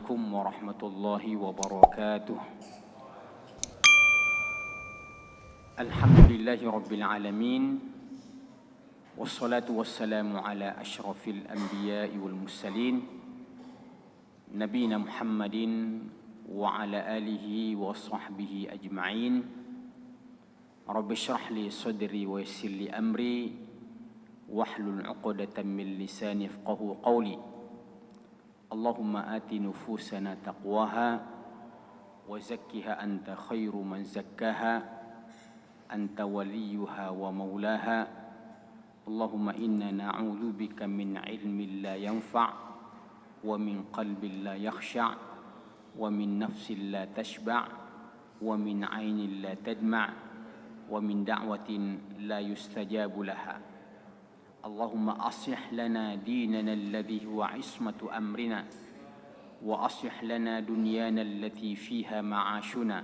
عليكم ورحمة الله وبركاته. الحمد لله رب العالمين، والصلاة والسلام على أشرف الأنبياء والمرسلين نبينا محمد وعلى آله وصحبه أجمعين. رب اشرح لي صدري ويسر لي أمري واحلل عقدة من لساني يفقهوا قولي. اللهم آت نفوسنا تقواها وزكها أنت خير من زكاها أنت وليها ومولاها. اللهم إنا نعوذ بك من علم لا ينفع ومن قلب لا يخشع ومن نفس لا تشبع ومن عين لا تدمع ومن دعوة لا يستجاب لها. اللهم أصلح لنا ديننا الذي هو عصمة أمرنا وأصلح لنا دنيانا التي فيها معاشنا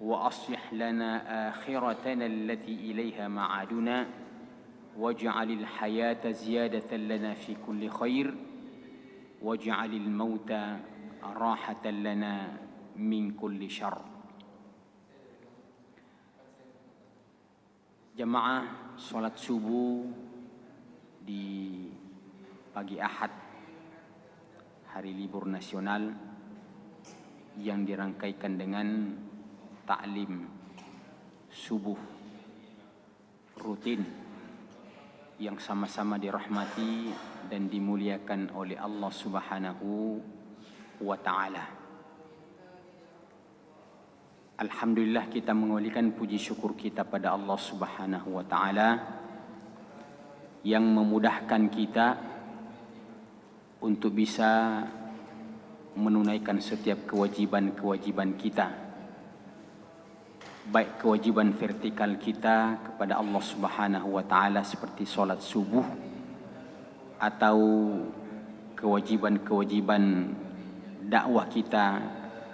وأصلح لنا آخرتنا التي إليها معادنا واجعل الحياة زيادة لنا في كل خير واجعل الموت راحة لنا من كل شر. Jamaah sholat subuh di pagi Ahad, hari libur nasional yang dirangkaikan dengan ta'lim subuh rutin yang sama-sama dirahmati dan dimuliakan oleh Allah Subhanahu wa ta'ala. Alhamdulillah, kita mengawalikan puji syukur kita pada Allah Subhanahu wa ta'ala yang memudahkan kita untuk bisa menunaikan setiap kewajiban-kewajiban kita, baik kewajiban vertikal kita kepada Allah Subhanahu wa ta'ala seperti sholat subuh, atau kewajiban-kewajiban dakwah kita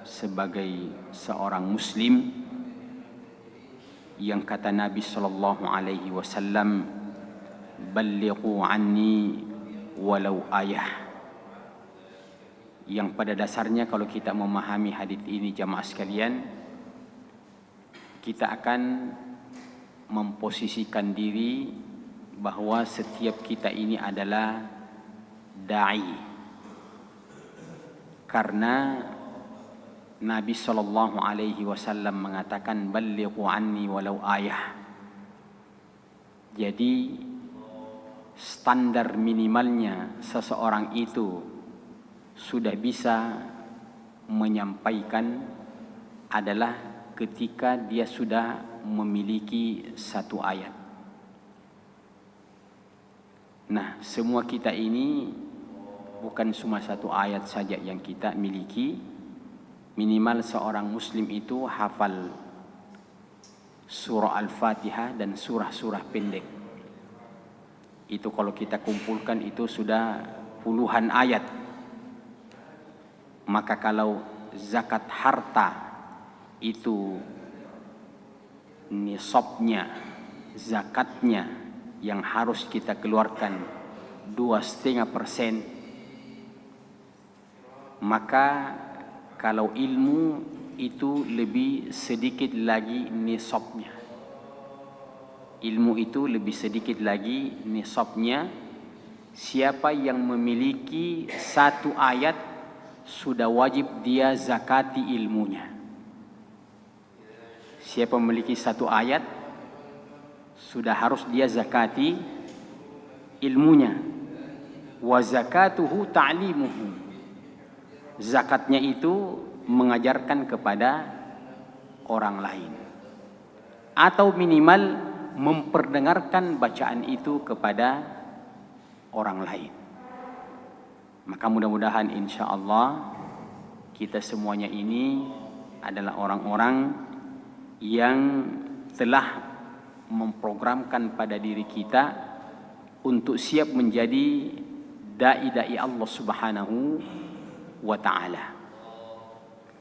sebagai seorang muslim yang kata Nabi sallallahu alaihi wasallam, ballighu anni walau ayah. Yang pada dasarnya kalau kita memahami hadits ini jamaah sekalian, kita akan memposisikan diri bahwa setiap kita ini adalah da'i, karena Nabi sallallahu alaihi wasallam mengatakan ballighu anni walau ayah. Jadi standar minimalnya seseorang itu sudah bisa menyampaikan adalah ketika dia sudah memiliki satu ayat. Nah, semua kita ini bukan cuma satu ayat saja yang kita miliki. Minimal seorang muslim itu hafal surah Al-Fatihah dan surah-surah pendek. Itu kalau kita kumpulkan itu sudah puluhan ayat. Maka kalau zakat harta itu nisabnya, zakatnya yang harus kita keluarkan 2,5%, maka kalau ilmu itu lebih sedikit lagi nisabnya. Ilmu itu lebih sedikit lagi nisabnya. Siapa yang memiliki satu ayat sudah wajib dia zakati ilmunya. Siapa memiliki satu ayat sudah harus dia zakati ilmunya. Wa zakatuhu ta'limuhu. Zakatnya itu mengajarkan kepada orang lain, atau minimal memperdengarkan bacaan itu kepada orang lain. Maka mudah-mudahan insya Allah kita semuanya ini adalah orang-orang yang telah memprogramkan pada diri kita untuk siap menjadi dai-dai Allah Subhanahu wa ta'ala.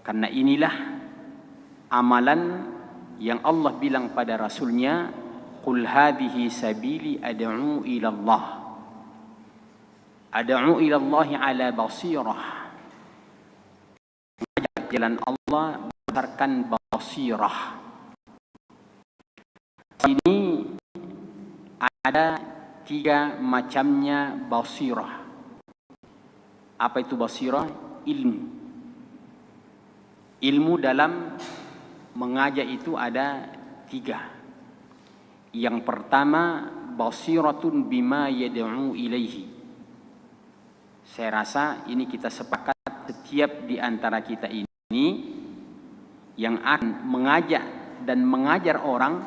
Karena inilah amalan yang Allah bilang pada Rasulnya, qul hadhihi sabili ad'u ila Allah ala basirah jalan Allah berdasarkan basirah. Ini ada 3 macamnya basirah. Apa itu basirah? Ilmu. Ilmu dalam mengajak itu ada 3. Yang pertama, basiratun bima yad'u ilaihi. Saya rasa ini kita sepakat, setiap di antara kita ini yang akan mengajak dan mengajar orang,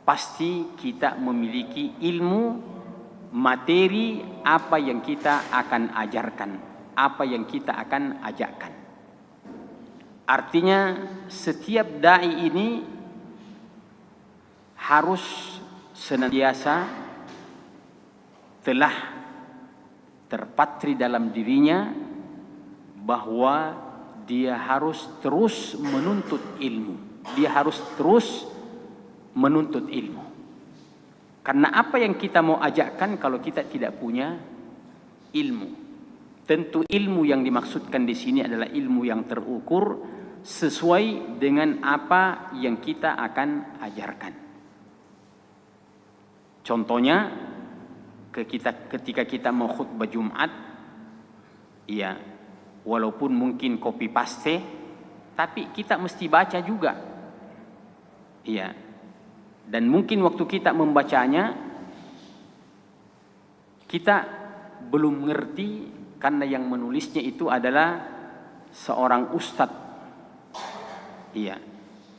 pasti kita memiliki ilmu materi apa yang kita akan ajarkan, apa yang kita akan ajakkan. Artinya setiap dai ini harus senantiasa telah terpatri dalam dirinya bahwa dia harus terus menuntut ilmu. Dia harus terus menuntut ilmu. Karena apa yang kita mau ajakkan kalau kita tidak punya ilmu? Tentu ilmu yang dimaksudkan di sini adalah ilmu yang terukur sesuai dengan apa yang kita akan ajarkan. Contohnya, ketika kita mau khutbah Jumat, ya, walaupun mungkin copy paste, tapi kita mesti baca juga. Ya. Dan mungkin waktu kita membacanya, kita belum mengerti karena yang menulisnya itu adalah seorang ustadz. Iya,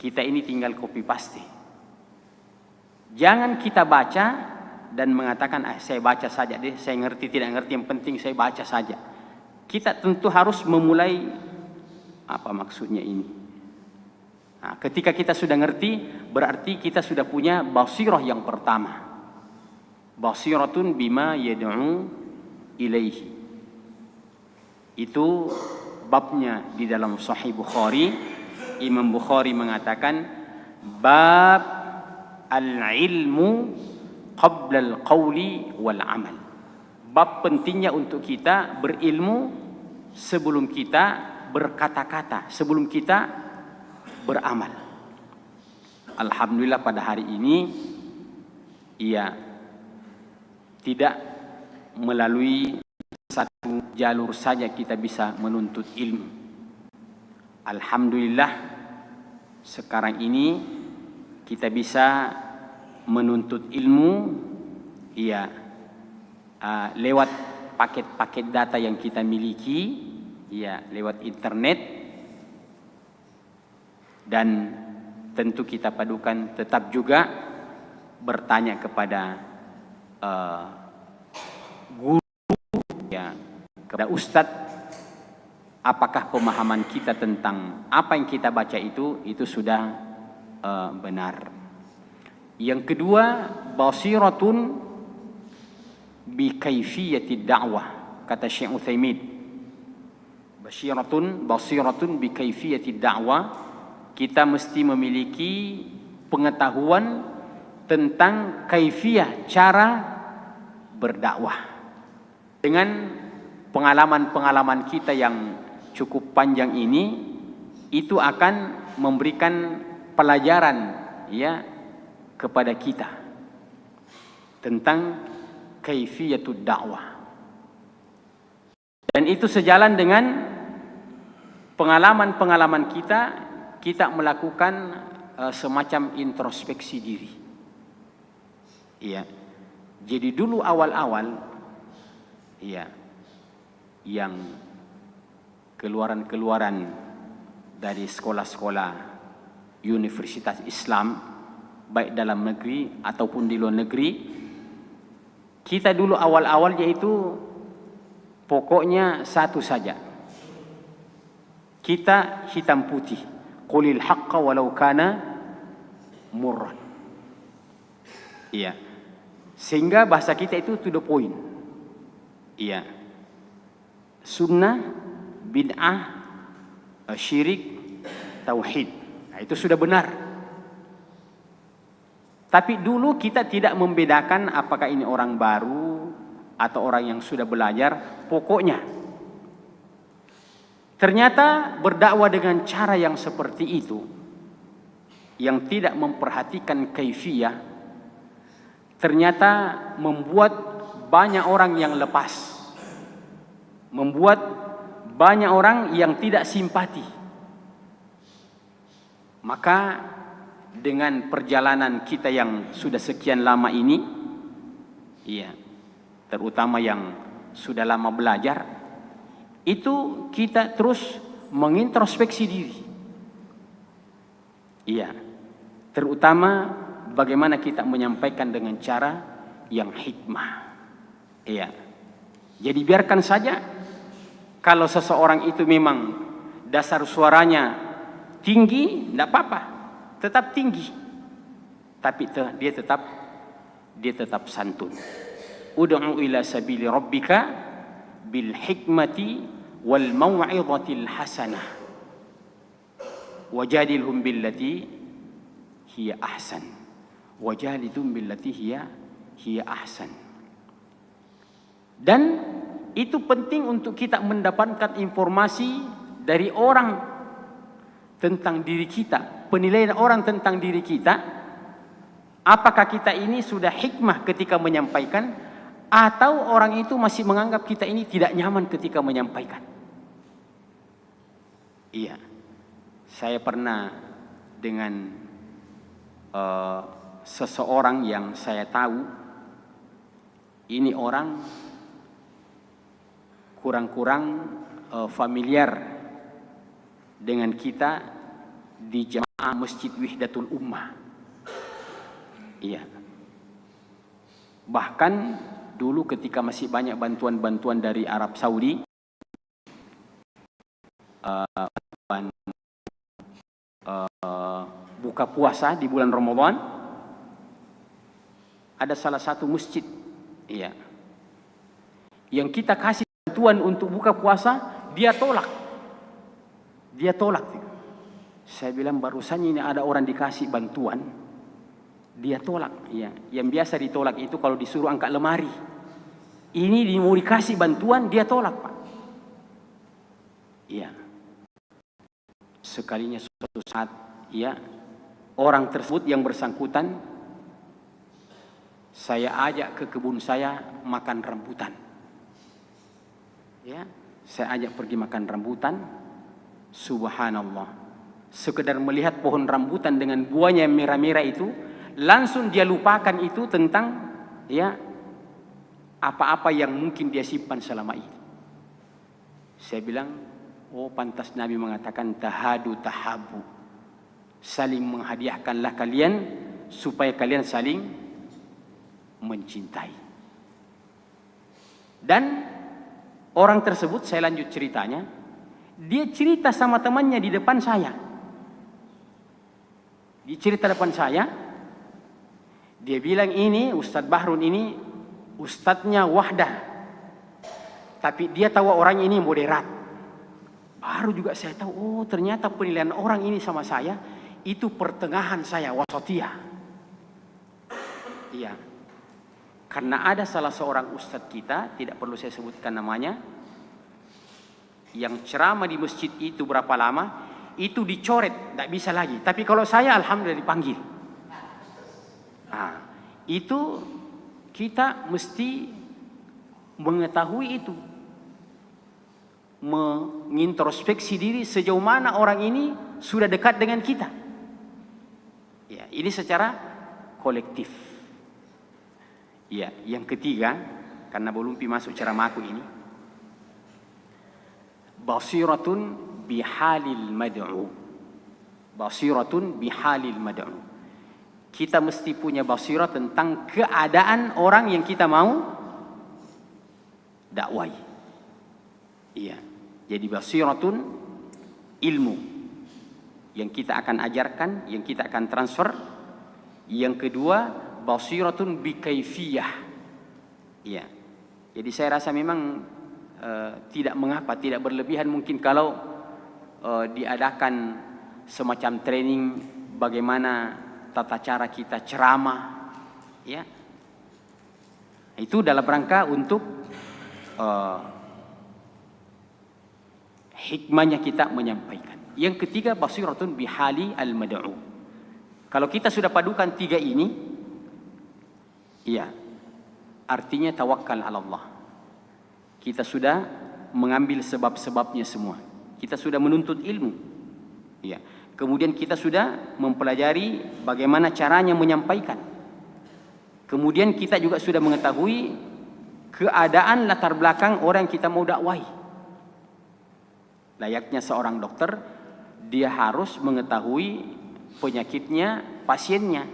kita ini tinggal copy paste. Jangan kita baca dan mengatakan, saya baca saja deh, saya ngerti tidak ngerti, yang penting saya baca saja. Kita tentu harus memulai, apa maksudnya ini? Nah, ketika kita sudah ngerti, berarti kita sudah punya basirah yang pertama. Basiratun bima yad'u ilaihi. Itu babnya di dalam Sahih Bukhari. Imam Bukhari mengatakan, bab al-ilmu qabla al-qawli wal amal. Bab pentingnya untuk kita berilmu sebelum kita berkata-kata, sebelum kita beramal. Alhamdulillah pada hari ini, ia tidak melalui satu jalur saja kita bisa menuntut ilmu. Alhamdulillah sekarang ini kita bisa menuntut ilmu, ya, lewat paket-paket data yang kita miliki, ya, lewat internet. Dan tentu kita padukan tetap juga bertanya kepada guru, ya, kepada ustadz, apakah pemahaman kita tentang apa yang kita baca itu sudah benar. Yang kedua, basiratun bi kaifiyati da'wah, kata Syekh Utsaimin. Basiratun bi kaifiyati da'wah, kita mesti memiliki pengetahuan tentang kaifiyah, cara berdakwah. Dengan pengalaman-pengalaman kita yang cukup panjang ini, itu akan memberikan pelajaran, ya, kepada kita tentang kaifiyatud dakwah. Dan itu sejalan dengan pengalaman-pengalaman kita melakukan semacam introspeksi diri. Iya. Jadi dulu awal-awal, iya, yang keluaran-keluaran dari sekolah-sekolah universitas Islam, baik dalam negeri ataupun di luar negeri, kita dulu awal-awalnya itu pokoknya satu saja. Kita hitam putih. Qulil haqqa walau kana murran. Iya. Sehingga bahasa kita itu to the point. Iya. Sunnah, bid'ah, syirik, tauhid. Nah, itu sudah benar. Tapi dulu kita tidak membedakan apakah ini orang baru atau orang yang sudah belajar. Pokoknya Ternyata berdakwah dengan cara yang seperti itu, yang tidak memperhatikan kaifiyah, ternyata membuat banyak orang yang lepas, membuat banyak orang yang tidak simpati. Maka dengan perjalanan kita yang sudah sekian lama ini, ya, terutama yang sudah lama belajar, itu kita terus mengintrospeksi diri. Iya, terutama bagaimana kita menyampaikan dengan cara yang hikmah. Iya, jadi biarkan saja kalau seseorang itu memang dasar suaranya tinggi, tidak apa-apa, tetap tinggi, tapi dia tetap santun. Ud'u ila sabili rabbika bil hikmati wal mau'izatil hasanah wajadilhum billati hiya ahsan wajadilhum billati hiya ahsan. Dan itu penting untuk kita mendapatkan informasi dari orang tentang diri kita, penilaian orang tentang diri kita. Apakah kita ini sudah hikmah ketika menyampaikan, atau orang itu masih menganggap kita ini tidak nyaman ketika menyampaikan. Iya, saya pernah dengan seseorang yang saya tahu, ini orang kurang-kurang familiar dengan kita di jamaah Masjid Wihdatul Ummah. Iya. Bahkan dulu ketika masih banyak bantuan-bantuan dari Arab Saudi, buka puasa di bulan Ramadan, ada salah satu masjid, iya, yang kita kasih bantuan untuk buka puasa, dia tolak. Saya bilang barusan ini ada orang dikasih bantuan, dia tolak. Ya, yang biasa ditolak itu kalau disuruh angkat lemari. Ini mau dikasih bantuan, dia tolak, Pak. Iya. Sekalinya suatu saat, ya, orang tersebut yang bersangkutan, saya ajak ke kebun saya makan rambutan. Ya, saya ajak pergi makan rambutan. Subhanallah. Sekedar melihat pohon rambutan dengan buahnya yang merah-merah itu, langsung dia lupakan itu tentang, ya, apa-apa yang mungkin dia simpan selama ini. Saya bilang, oh pantas Nabi mengatakan tahadu tahabu, saling menghadiahkanlah kalian supaya kalian saling mencintai. Dan orang tersebut, saya lanjut ceritanya, dia cerita sama temannya di depan saya. Dia cerita depan saya, dia bilang ini Ustadz Bahrun ini ustadznya Wahdah, tapi dia tahu orang ini moderat. Baru juga saya tahu, oh ternyata penilaian orang ini sama saya itu pertengahan saya, wasatiyah. Iya, karena ada salah seorang ustadz kita, tidak perlu saya sebutkan namanya, yang ceramah di masjid itu berapa lama, itu dicoret, tidak bisa lagi. Tapi kalau saya alhamdulillah dipanggil. Nah, itu kita mesti mengetahui itu, mengintrospeksi diri sejauh mana orang ini sudah dekat dengan kita. Ya, ini secara kolektif. Ya, yang ketiga, karena belum masuk ceramahku ini, basiratun bihalil mad'u. Basiratun bihalil mad'u. Kita mesti punya basirat tentang keadaan orang yang kita mau dakwai. Iya. Jadi basiratun ilmu yang kita akan ajarkan, yang kita akan transfer. Yang kedua, basiratun bikaifiyah. Iya. Jadi saya rasa memang tidak mengapa, tidak berlebihan mungkin kalau diadakan semacam training bagaimana tata cara kita ceramah, ya. Itu dalam rangka untuk hikmahnya kita menyampaikan. Yang ketiga, basiratun bihali al-mad'u. Kalau kita sudah padukan tiga ini, iya, artinya tawakal ala Allah. Kita sudah mengambil sebab-sebabnya semua. Kita sudah menuntut ilmu. Iya. Kemudian kita sudah mempelajari bagaimana caranya menyampaikan. Kemudian kita juga sudah mengetahui keadaan latar belakang orang yang kita mau dakwahi. Layaknya seorang dokter, dia harus mengetahui penyakitnya pasiennya.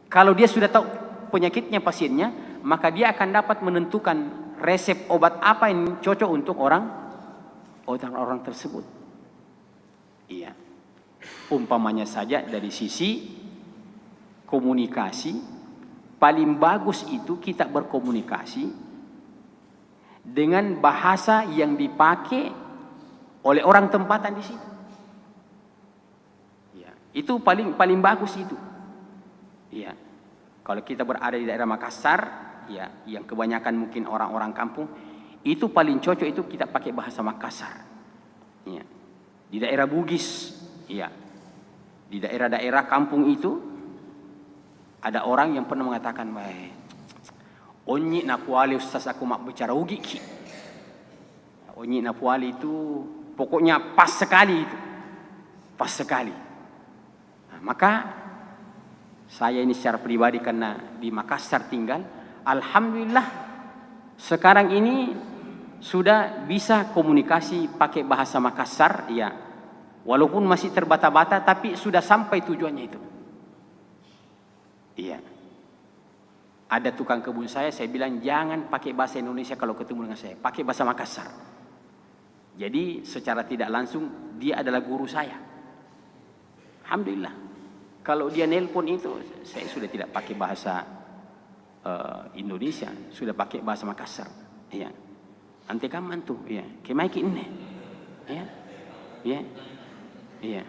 Kalau dia sudah tahu penyakitnya pasiennya, maka dia akan dapat menentukan resep obat apa yang cocok untuk orang tersebut. Iya. Umpamanya saja dari sisi komunikasi, paling bagus itu kita berkomunikasi dengan bahasa yang dipakai oleh orang tempatan di situ. Ya, itu paling bagus itu. Ya. Kalau kita berada di daerah Makassar, ya, yang kebanyakan mungkin orang-orang kampung, itu paling cocok itu kita pakai bahasa Makassar. Ya. Di daerah Bugis, ya, di daerah-daerah kampung itu ada orang yang pernah mengatakan, onyi nakuali ustaz aku mak bicara ugi ki. Onyi nakuali itu pokoknya pas sekali itu. Pas sekali. Nah, maka saya ini secara pribadi karena di Makassar tinggal, alhamdulillah sekarang ini sudah bisa komunikasi pakai bahasa Makassar, ya. Walaupun masih terbata-bata tapi sudah sampai tujuannya itu. Iya. Ada tukang kebun saya bilang jangan pakai bahasa Indonesia kalau ketemu dengan saya, pakai bahasa Makassar. Jadi secara tidak langsung dia adalah guru saya. Alhamdulillah. Kalau dia nelpon itu saya sudah tidak pakai bahasa Indonesia, sudah pakai bahasa Makassar. Iya. Ante kaman tuh, ya. Kemaiki ini. Ya. Ya. Iya.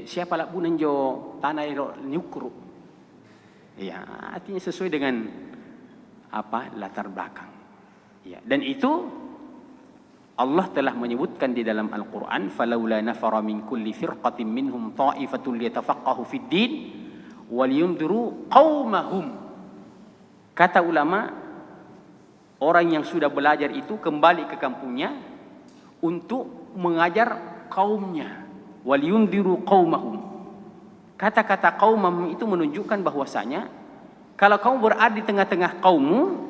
Siapa lah bunan jo tanah nyukru. Iya, artinya sesuai dengan apa latar belakang. Ya, dan itu Allah telah menyebutkan di dalam Al-Qur'an, "Falaula nafara min kulli firqatin minhum ta'ifatun liyatafaqahu fid din wal yundiru qaumahum." Kata ulama, orang yang sudah belajar itu kembali ke kampungnya untuk mengajar kaumnya. Wal yundiru qaumahum. Kata-kata qaumahum itu menunjukkan bahwasanya kalau kamu berada di tengah-tengah kaummu,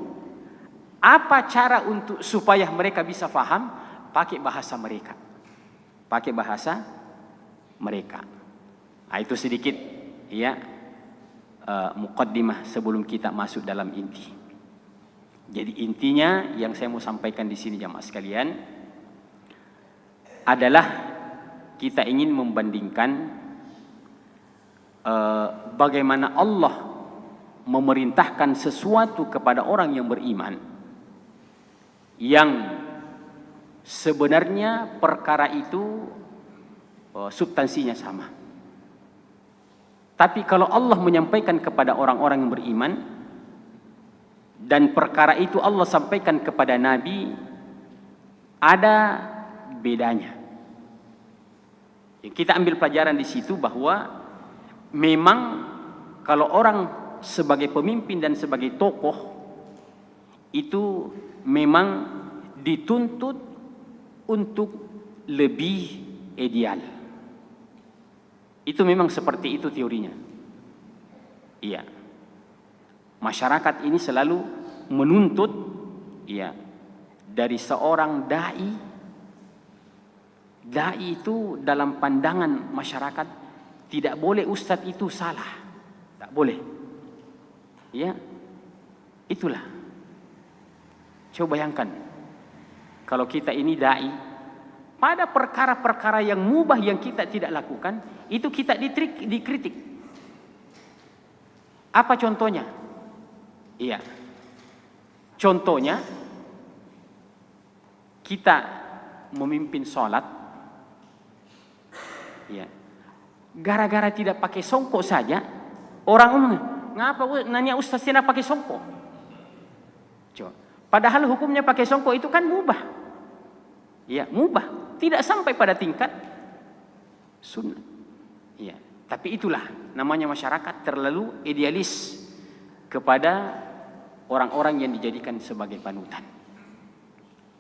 apa cara untuk supaya mereka bisa faham? Pakai bahasa mereka. Pakai bahasa mereka. Nah, itu sedikit ya muqaddimah sebelum kita masuk dalam inti. Jadi intinya yang saya mau sampaikan di sini jamaah sekalian adalah kita ingin membandingkan bagaimana Allah memerintahkan sesuatu kepada orang yang beriman yang sebenarnya perkara itu substansinya sama. Tapi kalau Allah menyampaikan kepada orang-orang yang beriman dan perkara itu Allah sampaikan kepada Nabi, ada bedanya. Kita ambil pelajaran di situ bahwa memang kalau orang sebagai pemimpin dan sebagai tokoh itu memang dituntut untuk lebih ideal. Itu memang seperti itu teorinya. Iya. Masyarakat ini selalu menuntut ya dari seorang dai. Dai itu dalam pandangan masyarakat tidak boleh ustadz itu salah. Tak boleh. Ya. Itulah. Coba bayangkan. Kalau kita ini dai, pada perkara-perkara yang mubah yang kita tidak lakukan, itu kita dikritik. Apa contohnya? Iya. Contohnya, kita memimpin sholat, ya. Gara-gara tidak pakai songkok saja, orang umum, ngapa nanya ustaz tidak pakai songkok? Coba. Padahal hukumnya pakai songkok itu kan mubah. Ya, mubah, tidak sampai pada tingkat sunnah. Ya, tapi itulah namanya masyarakat terlalu idealis kepada orang-orang yang dijadikan sebagai panutan.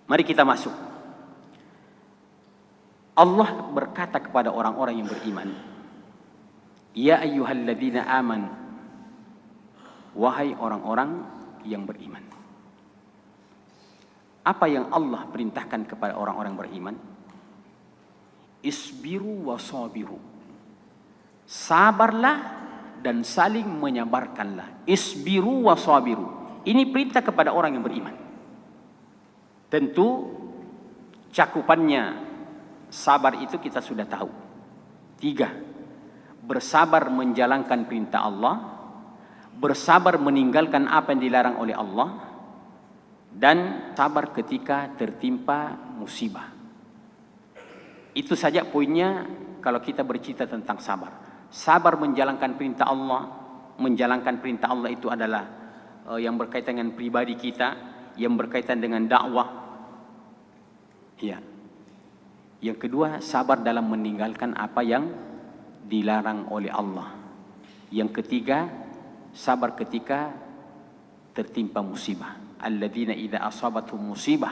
Mari kita masuk. Allah berkata kepada orang-orang yang beriman, ya ayyuhalladzina amanu, wahai orang-orang yang beriman. Apa yang Allah perintahkan kepada orang-orang beriman? Isbiru wa sabiru. Sabarlah dan saling menyabarkanlah. Isbiru wa sabiru. Ini perintah kepada orang yang beriman. Tentu cakupannya sabar itu kita sudah tahu. 3. Bersabar menjalankan perintah Allah, bersabar meninggalkan apa yang dilarang oleh Allah, dan sabar ketika tertimpa musibah. Itu saja poinnya kalau kita bercerita tentang sabar. Sabar menjalankan perintah Allah. Menjalankan perintah Allah itu adalah yang berkaitan dengan pribadi kita, yang berkaitan dengan dakwah. Ya. Yang kedua, sabar dalam meninggalkan apa yang dilarang oleh Allah. Yang ketiga, sabar ketika tertimpa musibah. Alladzina idza asabatuhum musibah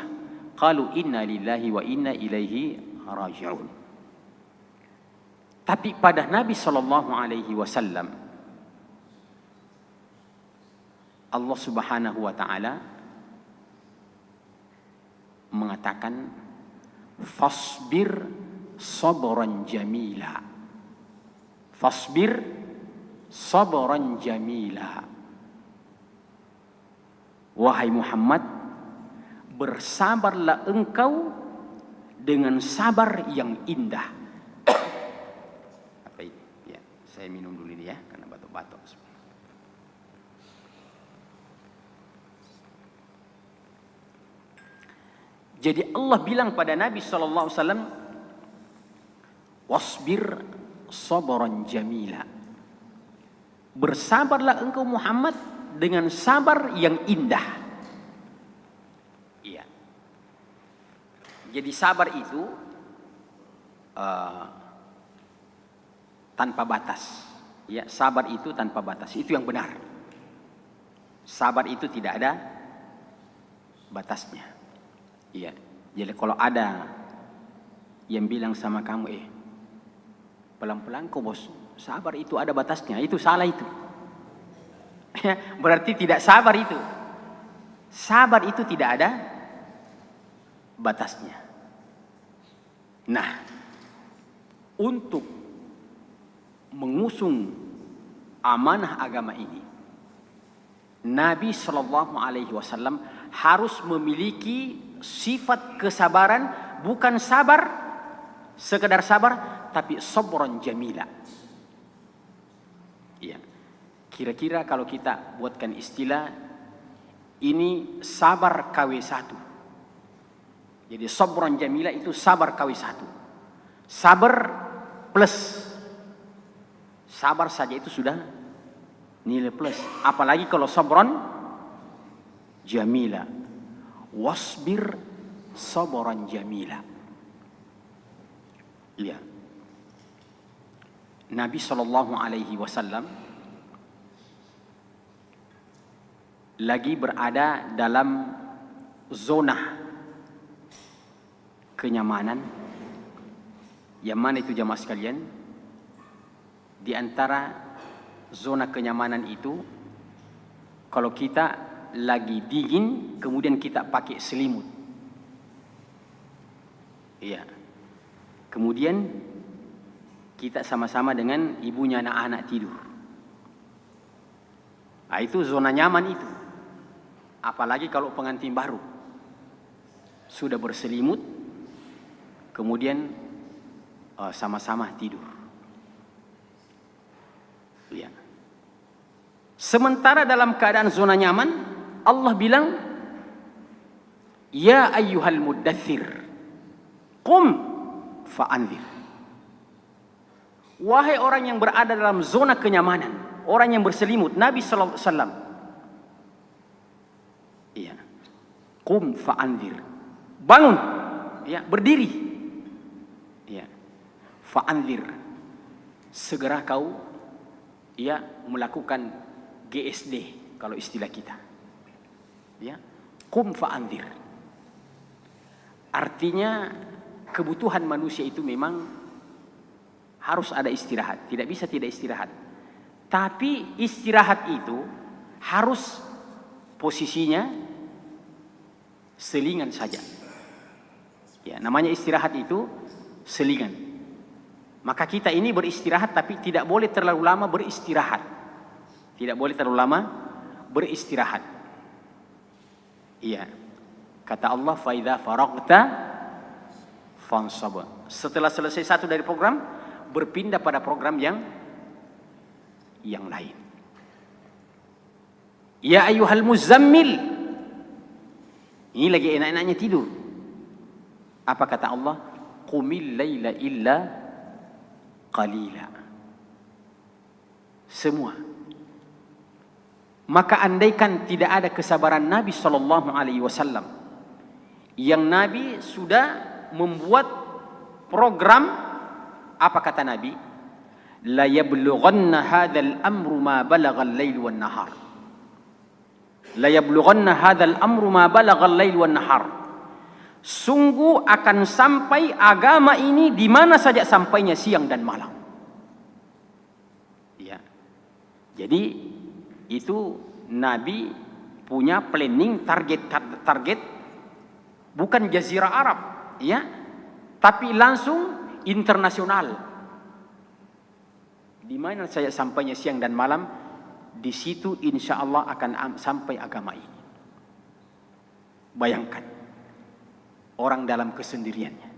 qalu inna lillahi wa inna ilaihi raji'un. Tapi pada Nabi sallallahu alaihi wasallam Allah Subhanahu wa taala mengatakan fasbir sabran jamila. Fasbir sabran jamila. Wahai Muhammad, bersabarlah engkau dengan sabar yang indah. Apa ini? Ya, saya minum dulu ini ya, karena batuk-batuk. Jadi Allah bilang pada Nabi SAW, wasbir sabran jamila. Bersabarlah engkau Muhammad dengan sabar yang indah. Iya. Jadi sabar itu tanpa batas. Ya, sabar itu tanpa batas. Itu yang benar. Sabar itu tidak ada batasnya. Iya. Jadi kalau ada yang bilang sama kamu, pelan-pelan kok bos, sabar itu ada batasnya, itu salah itu. Berarti tidak sabar itu. Sabar itu tidak ada batasnya. Nah, untuk mengusung amanah agama ini, Nabi Shallallahu Alaihi Wasallam harus memiliki sifat kesabaran, bukan sabar sekedar sabar, tapi sabran jamila. Iya. Kira-kira kalau kita buatkan istilah, ini sabar KW1. Jadi sabran jamila itu sabar KW1. Sabar plus. Sabar saja itu sudah nilai plus. Apalagi kalau sabran jamila. Wasbir sabran jamila. Lihat. Nabi SAW lagi berada dalam zona kenyamanan. Yang mana itu jamaah sekalian? Di antara zona kenyamanan itu, kalau kita lagi dingin kemudian kita pakai selimut. Iya. Kemudian kita sama-sama dengan ibunya anak-anak tidur. Nah, itu zona nyaman itu. Apalagi kalau pengantin baru sudah berselimut, kemudian sama-sama tidur. Ya. Sementara dalam keadaan zona nyaman, Allah bilang, ya ayyuhal muddathir, qum fa'anzir. Wahai orang yang berada dalam zona kenyamanan, orang yang berselimut, Nabi sallallahu alaihi wasallam, iya, qum fa'anzir, bangun, ya, berdiri. Ya. Fa'anzir, segera kau ya melakukan GSD kalau istilah kita. Ya. Qum fa'anzir. Artinya kebutuhan manusia itu memang harus ada istirahat, tidak bisa tidak istirahat. Tapi istirahat itu harus posisinya selingan saja. Ya, namanya istirahat itu selingan. Maka kita ini beristirahat tapi tidak boleh terlalu lama beristirahat. Tidak boleh terlalu lama beristirahat. Iya. Kata Allah, "Fa idza faragta fansab." Setelah selesai satu dari program, berpindah pada program yang lain. Ya ayyuhal muzammil. Ini lagi enak-enaknya tidur. Apa kata Allah? Qumil laila illa qalila. Semua. Maka andaikan tidak ada kesabaran Nabi sallallahu alaihi wasallam, yang Nabi sudah membuat program, apa kata Nabi? La yablughanna hadzal amru ma balagha al-lail wan nahar. La yablughanna hadzal amru ma balagha al-lail wan nahar. Sungguh akan sampai agama ini di mana saja sampainya, siang dan malam. Ya. Jadi itu Nabi punya planning target bukan Jazirah Arab, ya, tapi langsung internasional. Di mana saya sampainya siang dan malam, di situ insya Allah akan sampai agama ini. Bayangkan orang dalam kesendiriannya.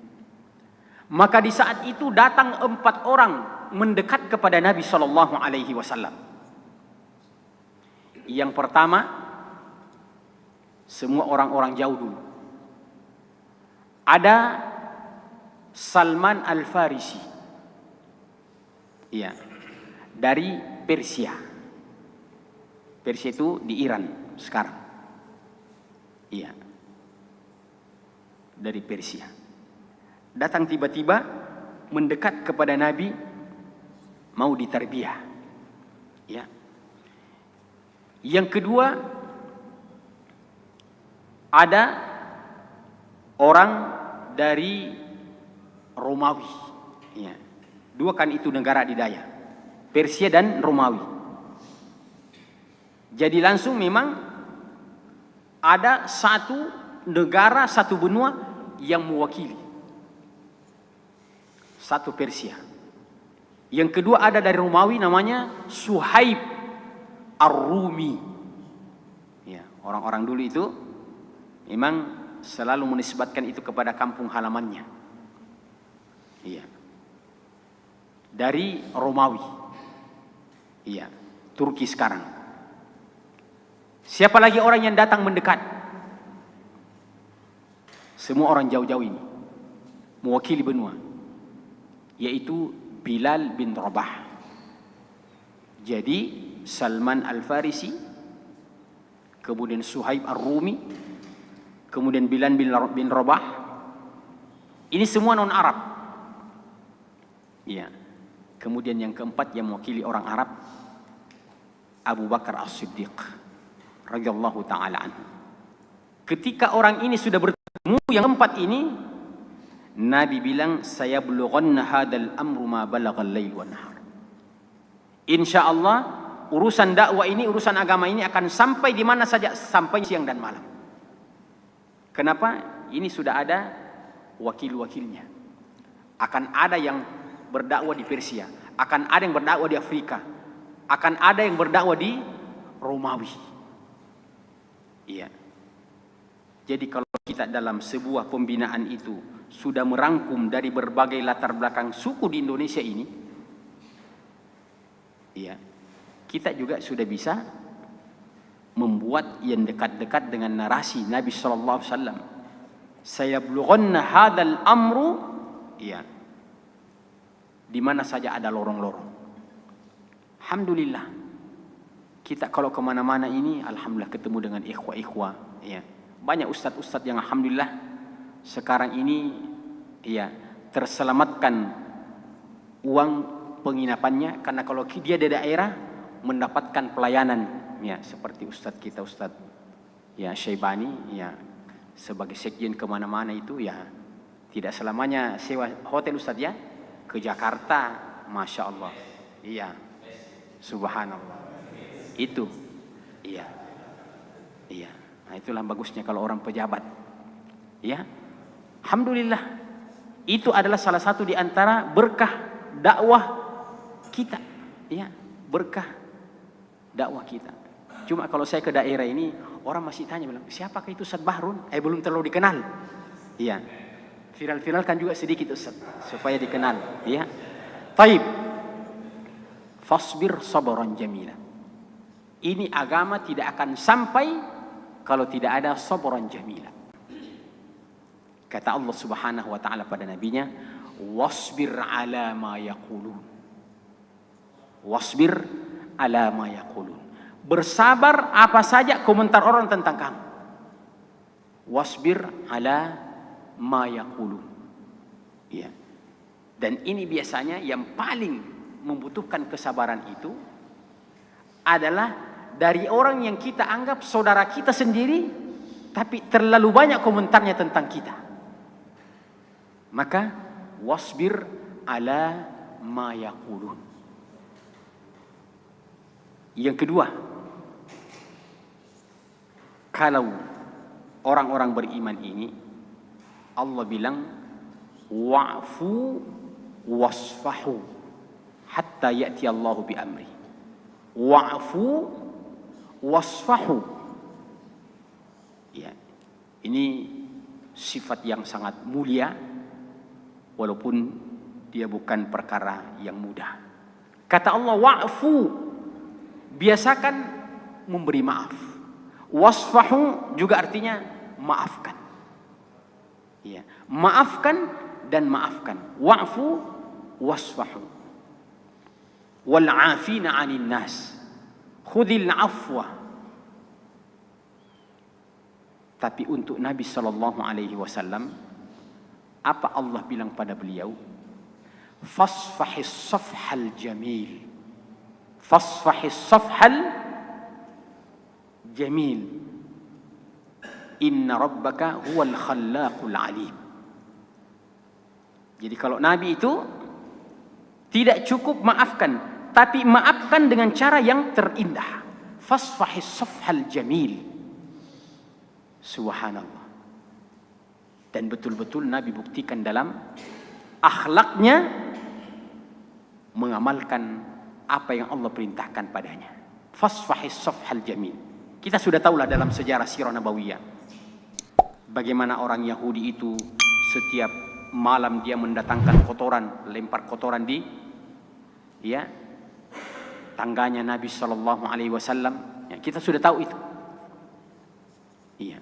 Maka di saat itu datang 4 orang mendekat kepada Nabi Shallallahu Alaihi Wasallam. Yang pertama, semua orang-orang jauh dulu. Ada Salman Al-Farisi, ya, dari Persia. Persia itu di Iran sekarang. Iya. Dari Persia. Datang tiba-tiba mendekat kepada Nabi, mau ditarbiyah. Ya. Yang kedua, ada orang dari Romawi. Ya. Dua kan itu negara adidaya, Persia dan Romawi. Jadi langsung memang ada satu negara, satu benua yang mewakili. Satu Persia. Yang kedua ada dari Romawi, namanya Suhaib Ar-Rumi. Ya, orang-orang dulu itu memang selalu menisbatkan itu kepada kampung halamannya. Iya. Dari Romawi. Iya, Turki sekarang. Siapa lagi orang yang datang mendekat? Semua orang jauh-jauh ini mewakili benua, yaitu Bilal bin Rabah. Jadi Salman Al-Farisi, kemudian Suhaib Ar-Rumi, kemudian Bilal bin Rabah. Ini semua non-Arab. Ya. Kemudian yang keempat yang mewakili orang Arab, Abu Bakar As-Siddiq radhiyallahu taala anhu. Ketika orang ini sudah bertemu yang keempat ini, Nabi bilang, saya bulughanna hadzal amru ma balagha al-lail wan nahar. Insyaallah urusan dakwah ini, urusan agama ini akan sampai di mana saja, sampai siang dan malam. Kenapa? Ini sudah ada wakil-wakilnya. Akan ada yang berdakwah di Persia, akan ada yang berdakwah di Afrika, akan ada yang berdakwah di Romawi. Iya. Jadi kalau kita dalam sebuah pembinaan itu sudah merangkum dari berbagai latar belakang suku di Indonesia ini, iya, kita juga sudah bisa membuat yang dekat-dekat dengan narasi Nabi sallallahu alaihi wasallam. Sayablughanna hadzal amru, iya, di mana saja ada lorong-lorong. Alhamdulillah, kita kalau kemana-mana ini, alhamdulillah ketemu dengan ikhwah-ikhwah. Ya. Banyak ustadz-ustadz yang alhamdulillah sekarang ini ya terselamatkan uang penginapannya, karena kalau dia di daerah mendapatkan pelayanan ya seperti Ustadz kita Ustadz ya Syaibani ya sebagai sekjen kemana-mana itu ya tidak selamanya sewa hotel Ustadz ya, ke Jakarta, Masya Allah, iya, Subhanallah, itu, iya, iya, nah itulah bagusnya kalau orang pejabat, ya, Alhamdulillah, itu adalah salah satu di antara berkah dakwah kita, ya, berkah dakwah kita. Cuma kalau saya ke daerah ini, orang masih tanya, bilang, siapakah itu Ustadz Bahrun? Belum terlalu dikenal. Iya. Viral-viralkan juga sedikit Ustadz, supaya dikenal. Iya. Taib. Fasbir sabran jamila. Ini agama tidak akan sampai kalau tidak ada sabran jamila. Kata Allah Subhanahu wa taala pada nabinya, wasbir ala ma yaqulun. Wasbir ala ma yaqulun. Bersabar apa saja komentar orang tentang kamu. Wasbir ala ma yaqulun. Ya. Dan ini biasanya yang paling membutuhkan kesabaran itu adalah dari orang yang kita anggap saudara kita sendiri, tapi terlalu banyak komentarnya tentang kita. Maka wasbir ala ma yaqulun. Yang kedua, kalau orang-orang beriman ini, Allah bilang wa'fu wasfahu hatta ya'ti Allahu bi amri. Wa'fu wasfahu. Ya, ini sifat yang sangat mulia, walaupun dia bukan perkara yang mudah. Kata Allah wa'fu, biasakan memberi maaf. Wasfahu juga artinya maafkan. Ya, maafkan dan maafkan. Wa'fu wasfahu. Wal 'afina 'anil nas. Khudhil 'afwa. Tapi untuk Nabi sallallahu alaihi wasallam, apa Allah bilang pada beliau? Fasfahis safhal jamil. Fasfahis safhal jamil. Inna rabbaka huwal khallaqul alim. Jadi kalau Nabi itu tidak cukup maafkan, tapi maafkan dengan cara yang terindah. Fasfahis safhal jamil. Subhanallah. Dan betul-betul Nabi buktikan dalam akhlaknya mengamalkan apa yang Allah perintahkan padanya. Fasfahis safhal jamil. Kita sudah tahulah dalam sejarah sirah nabawiyah bagaimana orang Yahudi itu setiap malam dia mendatangkan kotoran, lempar kotoran di tangganya Nabi sallallahu alaihi wasallam. Ya, kita sudah tahu itu. Iya.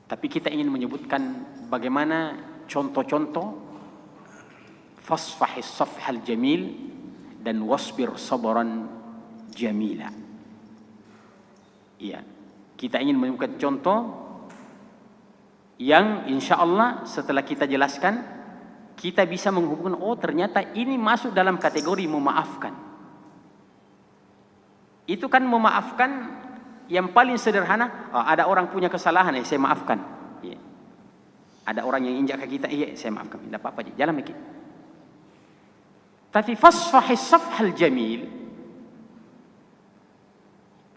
Tapi kita ingin menyebutkan bagaimana contoh-contoh fasfahis safhal jamil dan wasbir sabran jamila. Iya. Kita ingin menemukan contoh yang insya Allah setelah kita jelaskan, kita bisa menghubungkan, oh ternyata ini masuk dalam kategori memaafkan. Itu kan memaafkan yang paling sederhana, ada orang punya kesalahan, saya maafkan. Ya. Ada orang yang injak kaki kita, saya maafkan. Tidak apa-apa, jalan lagi. Tapi fasfahis safhal jamil,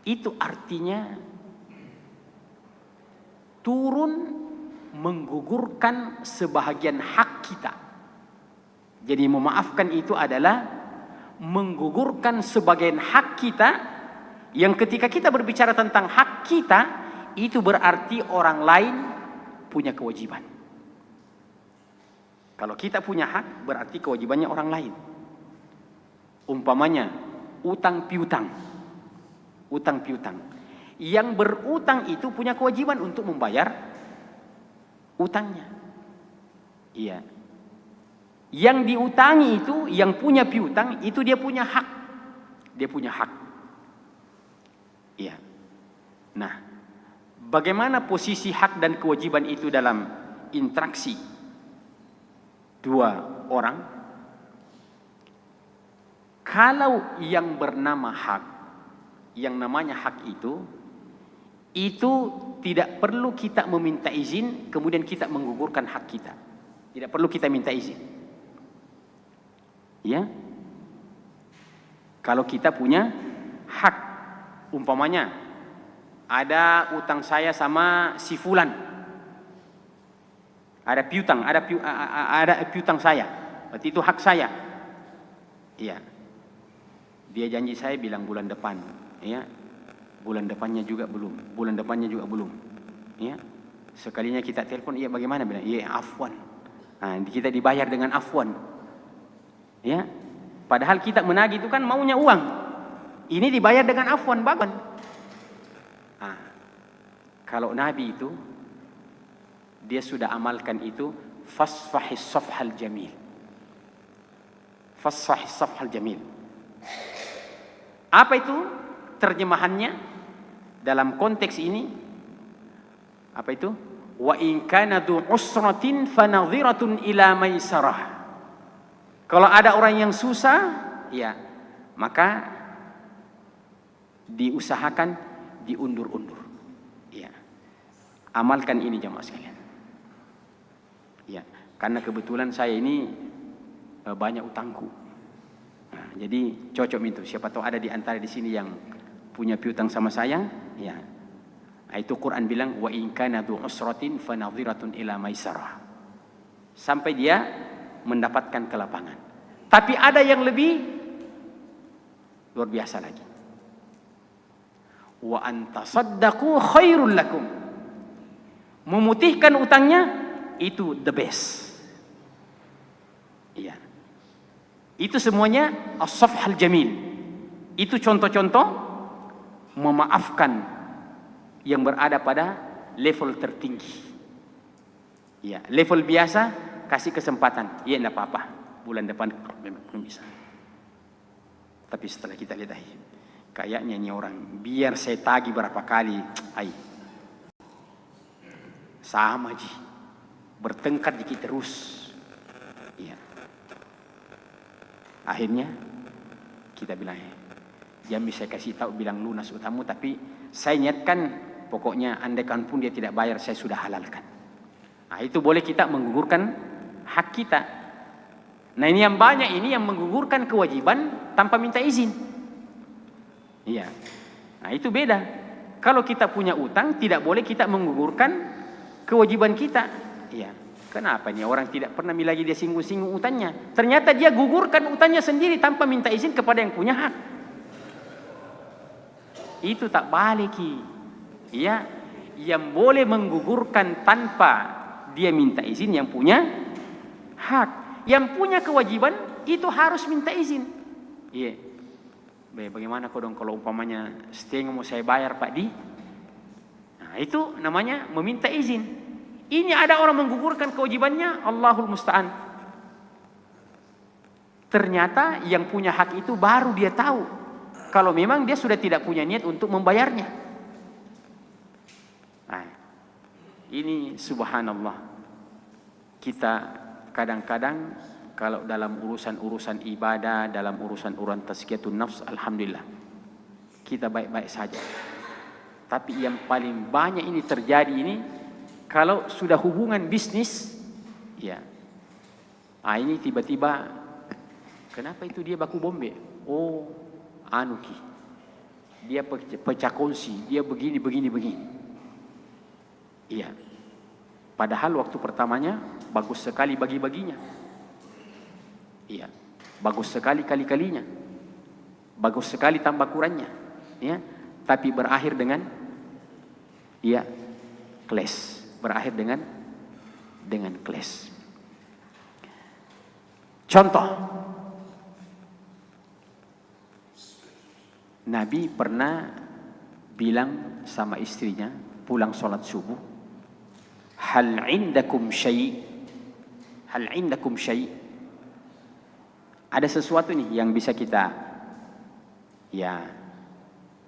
itu artinya turun menggugurkan sebahagian hak kita. Jadi memaafkan itu adalah menggugurkan sebagian hak kita, yang ketika kita berbicara tentang hak kita, itu berarti orang lain punya kewajiban. Kalau kita punya hak, berarti kewajibannya orang lain. Umpamanya utang piutang. Utang piutang. Yang berutang itu punya kewajiban untuk membayar utangnya. Iya. Yang diutangi itu, yang punya piutang itu dia punya hak. Dia punya hak. Iya. Nah, Bagaimana posisi hak dan kewajiban itu dalam interaksi dua orang? Kalau yang bernama hak, yang namanya hak itu tidak perlu kita meminta izin kemudian kita menggugurkan hak kita. Tidak perlu kita minta izin. Ya. Kalau kita punya hak, umpamanya ada utang saya sama si fulan. Ada piutang saya. Berarti itu hak saya. Iya. Dia janji saya bilang bulan depan, ya. Bulan depannya juga belum. Bulan depannya juga belum. Ya. Sekalinya kita telepon, iya bagaimana bilang? Iya, afwan. Nah, kita dibayar dengan afwan. Ya. Padahal kita menagih itu kan maunya uang. Ini dibayar dengan afwan, bagus. Nah, kalau Nabi itu dia sudah amalkan itu, fasfahis safhal jamil. Fasfahis safhal jamil. Apa itu terjemahannya dalam konteks ini? Apa itu? Wa in kana du usratin fanadhiratun ila maisarah. Kalau ada orang yang susah, ya, maka diusahakan diundur-undur. Ya. Amalkan ini jamaah sekalian. Ya, karena kebetulan saya ini banyak utangku. Nah, jadi cocok itu. Siapa tahu ada di antara di sini yang punya piutang sama saya, ya. Nah, itu Quran bilang wa in kana du usratin fanadhiratun ila maisarah. Sampai dia mendapatkan kelapangan. Tapi ada yang lebih luar biasa lagi. Wa antasaddaqu khairul lakum. Memutihkan utangnya itu the best. Iya. Itu semuanya as-safhal jamil. Itu contoh-contoh memaafkan yang berada pada level tertinggi. Iya, level biasa kasih kesempatan. Iya, enggak apa-apa. Bulan depan belum bisa. Tapi setelah kita lihat, kayaknya ini orang biar saya tagih berapa kali, sama ji, bertengkar dikit terus. Iya. Akhirnya kita bilang, Jambi saya kasih tahu bilang lunas utangmu, tapi saya niatkan pokoknya andaikan pun dia tidak bayar saya sudah halalkan. Nah, itu boleh kita menggugurkan hak kita. Nah, ini yang banyak ini yang menggugurkan kewajiban tanpa minta izin. Iya. Nah, itu beda. Kalau kita punya utang tidak boleh kita menggugurkan kewajiban kita. Iya. Kenapa nih orang tidak pernah lagi dia singgung-singgung utangnya? Ternyata dia gugurkan utangnya sendiri tanpa minta izin kepada yang punya hak. Itu tak balik. Iya. Yang boleh menggugurkan tanpa dia minta izin yang punya hak. Yang punya kewajiban itu harus minta izin. Iya. Bagaimana kau dong kalau umpamanya setengah mau saya bayar Pak Di? Nah, itu namanya meminta izin. Ini ada orang menggugurkan kewajibannya, Allahul Musta'an. Ternyata yang punya hak itu baru dia tahu kalau memang dia sudah tidak punya niat untuk membayarnya. Nah, ini subhanallah. Kita kadang-kadang kalau dalam urusan-urusan ibadah, dalam urusan-urusan tazkiyatun nafs, alhamdulillah kita baik-baik saja. Tapi yang paling banyak ini terjadi ini kalau sudah hubungan bisnis, ya. Ah, ini tiba-tiba kenapa itu dia baku bombe? Oh, anuki. Dia pecah kongsi, dia begini. Iya. Padahal waktu pertamanya bagus sekali bagi-baginya. Iya. Bagus sekali kali-kalinya. Bagus sekali tambah kurangnya. Ya. Tapi berakhir dengan clash. Berakhir dengan clash. Contoh. Nabi pernah bilang sama istrinya pulang sholat subuh, hal indakum syai'? Ada sesuatu nih yang bisa kita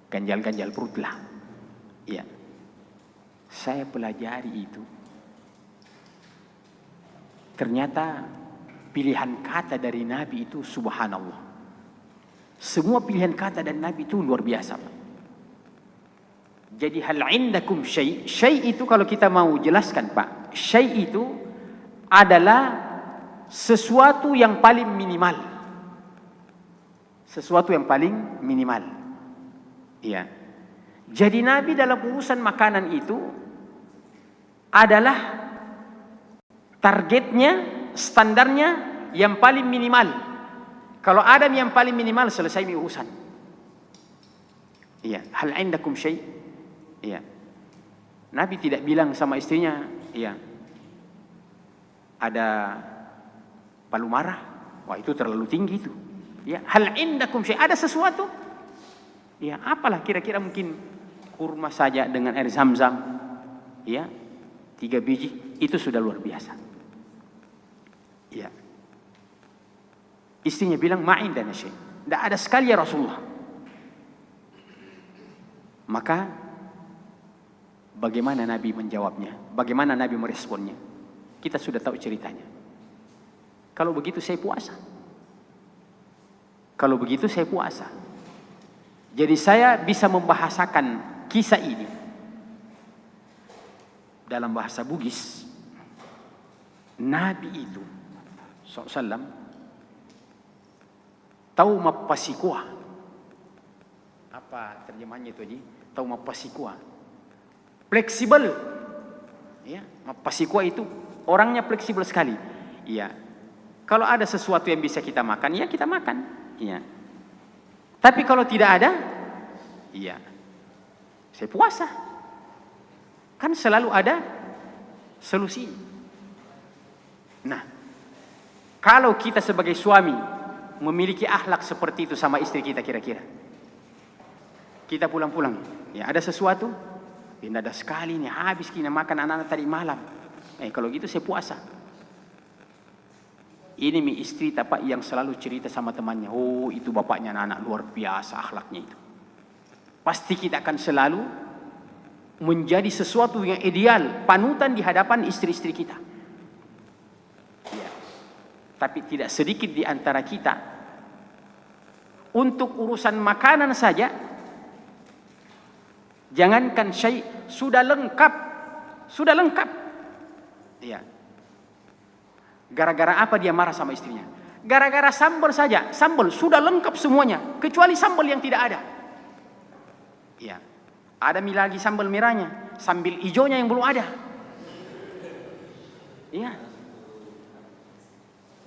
ganjal-ganjal perut lah. Ya. Saya pelajari itu. Ternyata pilihan kata dari Nabi itu subhanallah. Semua pilihan kata dari Nabi itu luar biasa, Pak. Jadi hal indakum syai'. Syai' itu kalau kita mau jelaskan, Pak, syai' itu adalah sesuatu yang paling minimal. Sesuatu yang paling minimal. Iya. Jadi Nabi dalam urusan makanan itu adalah targetnya, standarnya yang paling minimal. Kalau ada yang paling minimal, selesai urusan. Iya, hal indakum syai'. Iya. Nabi tidak bilang sama istrinya, iya, ada palu marah. Wah, itu terlalu tinggi itu. Ya, hal indakum syai', ada sesuatu? Ya, apalah kira-kira, mungkin kurma saja dengan air zam-zam. Ya, 3 biji itu sudah luar biasa. Ya. Istrinya bilang ma'indana syai'. Tidak ada sekali ya Rasulullah. Maka bagaimana Nabi menjawabnya? Bagaimana Nabi meresponnya? Kita sudah tahu ceritanya. Kalau begitu saya puasa. Kalau begitu saya puasa. Jadi saya bisa membahasakan kisah ini dalam bahasa Bugis. Nabi itu SAW tahu mapasikua. Apa terjemahannya itu, Ji? Tahu mapasikua. Fleksibel. Ya, mapasikua itu orangnya fleksibel sekali. Iya. Kalau ada sesuatu yang bisa kita makan, ya kita makan. Iya. Tapi kalau tidak ada, iya, saya puasa. Kan selalu ada solusi. Nah, kalau kita sebagai suami memiliki akhlak seperti itu sama istri kita, kira-kira kita pulang-pulang, ya ada sesuatu, tidak ada sekali nih, habis kita makan anak-anak tadi malam. Kalau gitu saya puasa. Ini mi istri tapak yang selalu cerita sama temannya, oh itu bapaknya anak-anak luar biasa akhlaknya itu. Pasti kita akan selalu menjadi sesuatu yang ideal, panutan di hadapan istri-istri kita. Ya. Tapi tidak sedikit di antara kita, untuk urusan makanan saja, jangankan syai', sudah lengkap. Sudah lengkap. Ya. Gara-gara apa dia marah sama istrinya? Gara-gara sambal saja. Sambal sudah lengkap semuanya, kecuali sambal yang tidak ada. Ya. Ada lagi sambal merahnya, sambal hijaunya yang belum ada. Ya.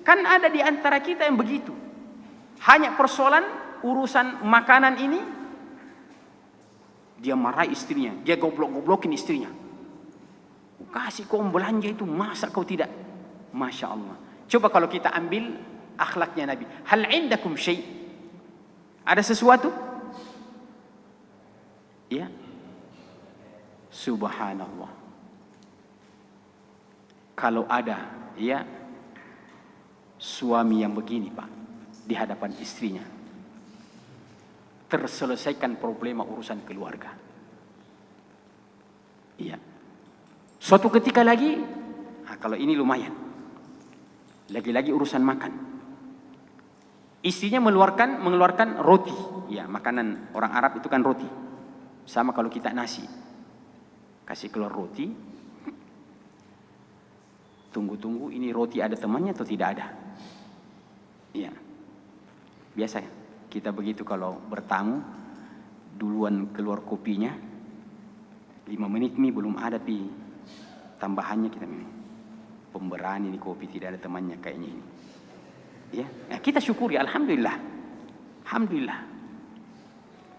Kan ada di antara kita yang begitu. Hanya persoalan urusan makanan ini, dia marah istrinya, dia goblok-goblokin istrinya. Kasih kau belanja itu, masa kau tidak? Masya Allah. Coba kalau kita ambil akhlaknya Nabi. Hal indakum syai'. Ada sesuatu? Ya. Subhanallah. Kalau ada, ya, suami yang begini, Pak, di hadapan istrinya, terselesaikan problema urusan keluarga. Iya. Suatu ketika lagi, kalau ini lumayan. Lagi-lagi urusan makan. Istrinya mengeluarkan roti. Ya, makanan orang Arab itu kan roti. Sama kalau kita nasi. Kasih keluar roti. Tunggu-tunggu, ini roti ada temannya atau tidak ada? Ya. Biasa ya. Kita begitu kalau bertamu, duluan keluar kopinya. 5 menit belum ada, tambahannya kita minum. Pemberani ini kopi, tidak ada temannya kayaknya ini. Ya, kita syukuri, alhamdulillah. Alhamdulillah.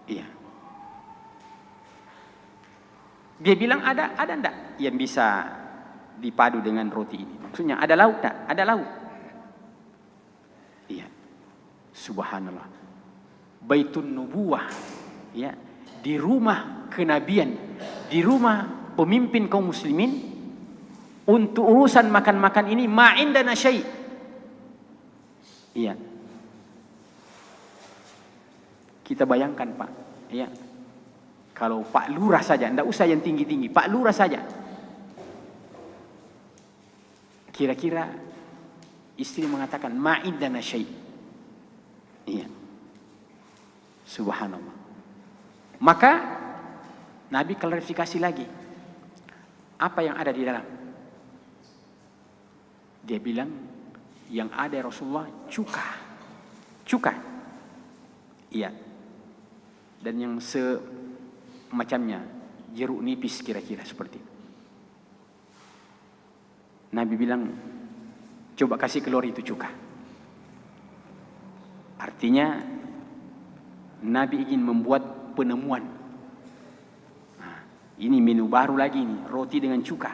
Iya. Dia bilang ada enggak yang bisa dipadu dengan roti ini? Maksudnya ada lauk enggak? Ada lauk. Iya. Subhanallah. Baitun nubuwah, ya, di rumah kenabian, di rumah pemimpin kaum muslimin. Untuk urusan makan-makan ini, ma'indana syai'. Iya. Kita bayangkan, Pak, ya, Kalau Pak Lurah saja, tidak usah yang tinggi-tinggi, Pak Lurah saja. Kira-kira istri mengatakan ma'idana syai'. Iya. Subhanallah. Maka Nabi klarifikasi lagi. Apa yang ada di dalam? Dia bilang, yang ada ya Rasulullah cuka. Cuka. Iya. Dan yang semacamnya, jeruk nipis kira-kira seperti itu. Nabi bilang, coba kasih keluar itu cuka. Artinya, Nabi ingin membuat penemuan. Nah, ini menu baru lagi nih, roti dengan cuka.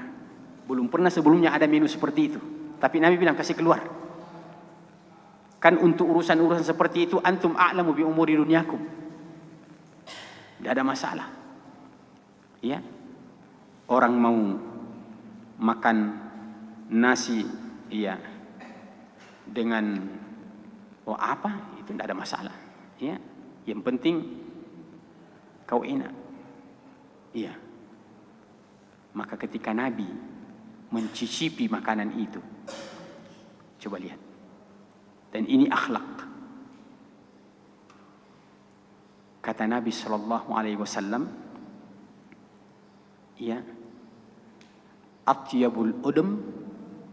Belum pernah sebelumnya ada menu seperti itu. Tapi Nabi bilang kasih keluar. Kan untuk urusan-urusan seperti itu, antum a'lamu bi umuri dunyakum. Tidak ada masalah. Ya. Orang mau makan nasi, iya, dengan apa, itu tidak ada masalah. Ya. Yang penting kau enak. Iya. Maka ketika Nabi mencicipi makanan itu, coba lihat. Dan ini akhlak. Kata Nabi sallallahu alaihi wasallam, ya, atyabul udum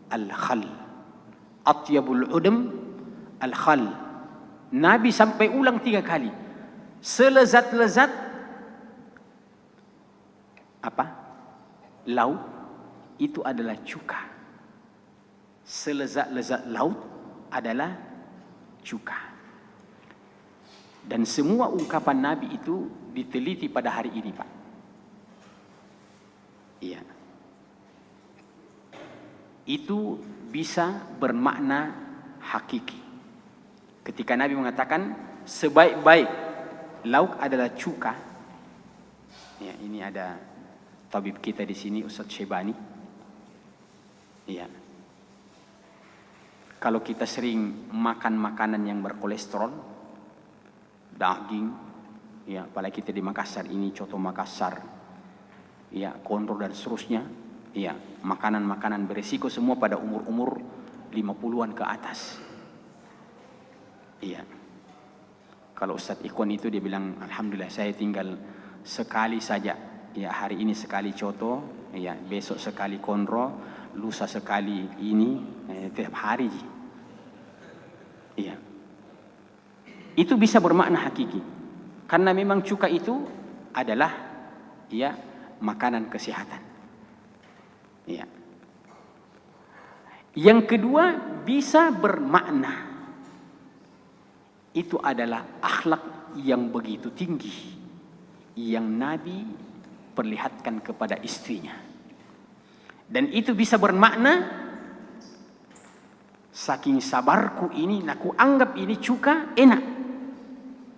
al-khal. Atyabul udum al-khal. Nabi sampai ulang 3 kali. Selezat-lezat apa? Laut itu adalah cuka. Selezat-lezat laut adalah cuka. Dan semua ungkapan Nabi itu diteliti pada hari ini, Pak. Iya. Itu bisa bermakna hakiki. Ketika Nabi mengatakan sebaik-baik lauk adalah cuka. Ya, ini ada tabib kita di sini, Ustaz Syebani. Iya. Kalau kita sering makan makanan yang berkolesterol, daging, ya, apalagi kita di Makassar ini, coto Makassar, ya, kondro dan seterusnya, ya, makanan-makanan berisiko semua pada umur-umur 50-an ke atas. Iya. Kalau Ustadz Ikhwan itu dia bilang, alhamdulillah saya tinggal sekali saja, ya, hari ini sekali coto, ya, besok sekali kondro, lusa sekali ini, tiap hari. Iya. Itu bisa bermakna hakiki. Karena memang cuka itu adalah, ya, makanan kesehatan. Ya. Yang kedua bisa bermakna itu adalah akhlak yang begitu tinggi yang Nabi perlihatkan kepada istrinya. Dan itu bisa bermakna saking sabarku ini, aku anggap ini cuka enak.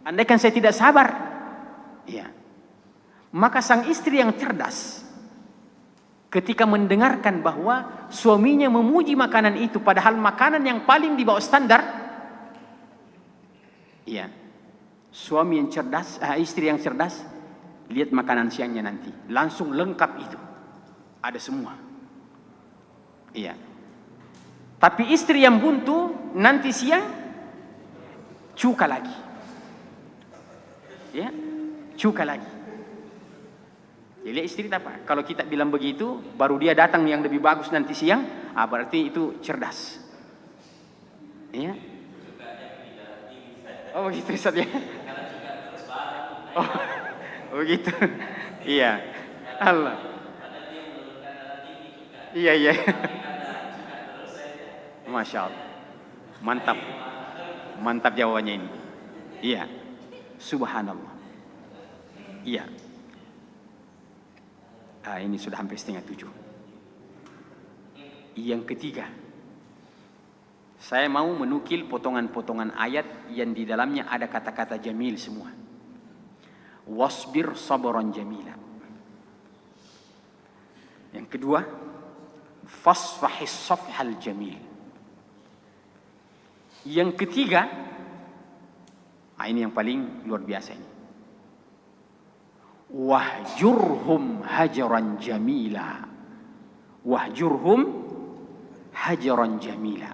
Andaikan saya tidak sabar, ya, maka sang istri yang cerdas ketika mendengarkan bahwa suaminya memuji makanan itu padahal makanan yang paling di bawah standar, ya, suami yang cerdas, istri yang cerdas, lihat makanan siangnya nanti, langsung lengkap itu, ada semua, iya. Tapi istri yang buntu nanti siang cuka lagi, ya, cuka lagi. Jadi istri apa? Kalau kita bilang begitu, baru dia datang yang lebih bagus nanti siang, berarti itu cerdas. Ya. Oh begitu Ustaz ya. Oh begitu. Iya. Allah. Iya iya. Masya Allah. Mantap. Mantap jawabannya ini. Iya. Subhanallah. Iya. Ini sudah hampir 6:30. Yang ketiga, saya mau menukil potongan-potongan ayat yang di dalamnya ada kata-kata jamil semua. Wasbir sabran jamila. Yang kedua, fasfahis safhal jamil. Yang ketiga, ini yang paling luar biasa ini. wahjurhum hajaran jamila. Wahjurhum hajaran jamila.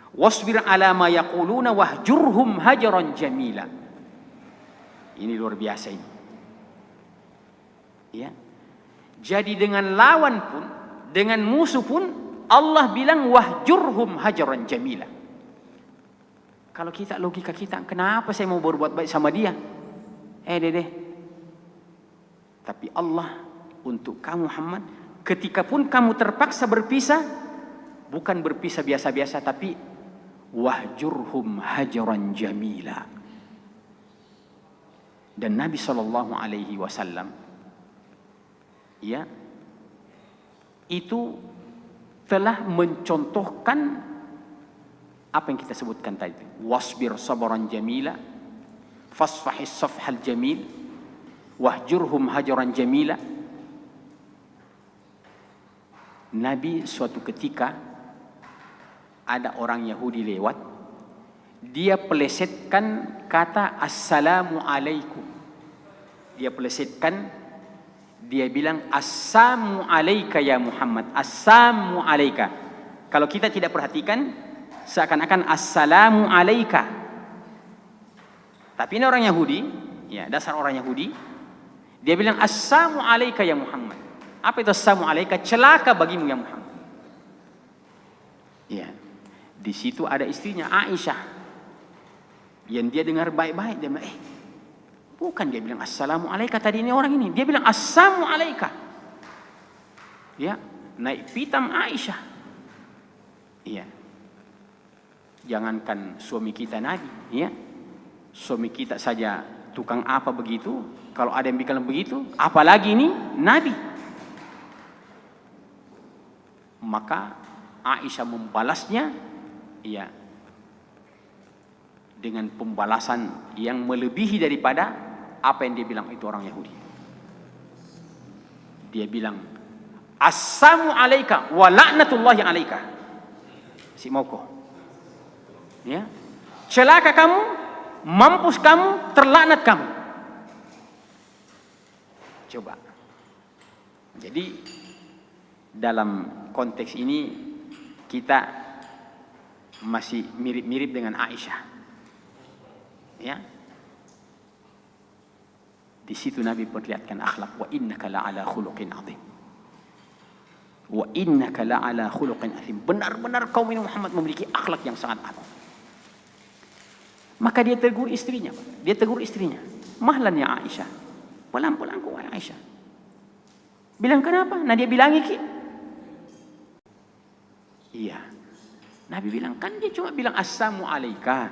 Wasbir ala ma yaquluna wahjurhum hajaran jamila. Ini luar biasa ini. Ya. Jadi dengan lawan pun, dengan musuh pun Allah bilang wahjurhum hajaran jamila. Kalau kita, logika kita, kenapa saya mau berbuat baik sama dia? Deh. Tapi Allah untuk kamu Muhammad, ketika pun kamu terpaksa berpisah, bukan berpisah biasa-biasa, tapi wahjurhum hajaran jamila. Dan Nabi SAW, ya, itu telah mencontohkan apa yang kita sebutkan tadi. Wasbir sabaran jamila, fasfahis safhal jamil, wahjurhum hajaran jamila. Nabi suatu ketika ada orang Yahudi lewat, dia pelesetkan kata assalamu alaikum. Dia pelesetkan, dia bilang assalamu alaika ya Muhammad, assalamu alaika. Kalau kita tidak perhatikan, seakan-akan assalamu alaika. Tapi ini orang Yahudi, ya, dasar orang Yahudi, dia bilang assalamu alaika ya Muhammad. Apa itu assalamu alaika? Celaka bagimu ya Muhammad. Ya. Di situ ada istrinya Aisyah, yang dia dengar baik-baik, dia bilang, bukan, dia bilang assalamu alaika tadi ini orang ini, dia bilang assalamu alaika. Ya, naik pitam Aisyah. Iya. Jangankan suami kita Nabi, ya, suami kita saja tukang apa begitu, kalau ada yang bilang begitu, apalagi ini Nabi. Maka Aisyah membalasnya, ya, dengan pembalasan yang melebihi daripada apa yang dia bilang itu orang Yahudi. Dia bilang assalamu alaika wa la'natullahi alaika. Si Moko. Ya, celaka kamu, mampus kamu, terlaknat kamu. Coba. Jadi dalam konteks ini kita masih mirip-mirip dengan Aisyah. Ya. Di situ Nabi perlihatkan akhlak, wa innaka la'ala khuluqin azim. Wa innaka la'ala khuluqin azim. Benar-benar kaum ini Muhammad memiliki akhlak yang sangat agung. Maka dia tegur istrinya. Mahlan ya Aisyah. Pelan-pelan kau Aisyah. Bilang kenapa? Nah dia bilang iki. Iya. Nabi bilang, kan dia cuma bilang assalamu alaika.